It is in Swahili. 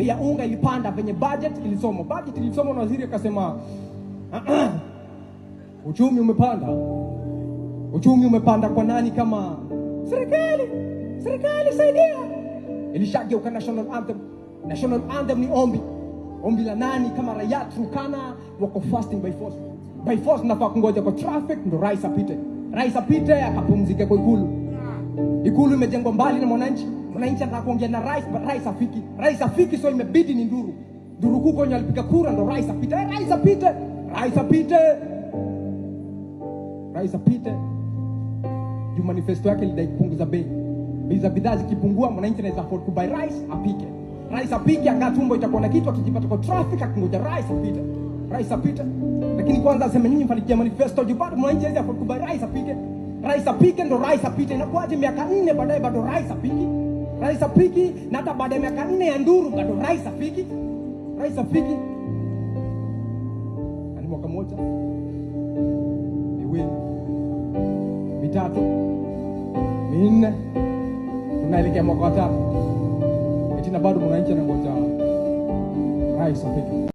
bei ya unga ilipanda penye budget ilisomwa na waziri akasema uchumi umepanda kwa nani kama serikali saidia. Ilishageuka national anthem ni ombi la nani kama raia Turkana wako fasting by force nafaa kungoja kwa traffic ndo rais apite akapumzike kwa ikulu imejengwa mbali na mwananchi anataka kuongea na rais but rais afiki so imebidi ni nduru kuko wenye alipiga kura ndo rais apite juu manifesto yake lidai kupunguza bei za bidhaa zikipungua mwananchi anaweza afford kubuy rais apike akatumbo itakuwa na kitu akijipata kwa traffic akingoja rais apite lakini kwanza aseme nyinyi mfanikia manifesto juu bado mwananchi anaweza afford kubuy rais apike ndo rais apite. Inakuwaje miaka 4 baadaye bado rais apiki na hata baada ya miaka 4 ya nduru bado rais apiki ani mwaka moja miwili mitatu minne tunaelekea mwaka wa 5 eti na bado mwananchi anangoja rais apiki.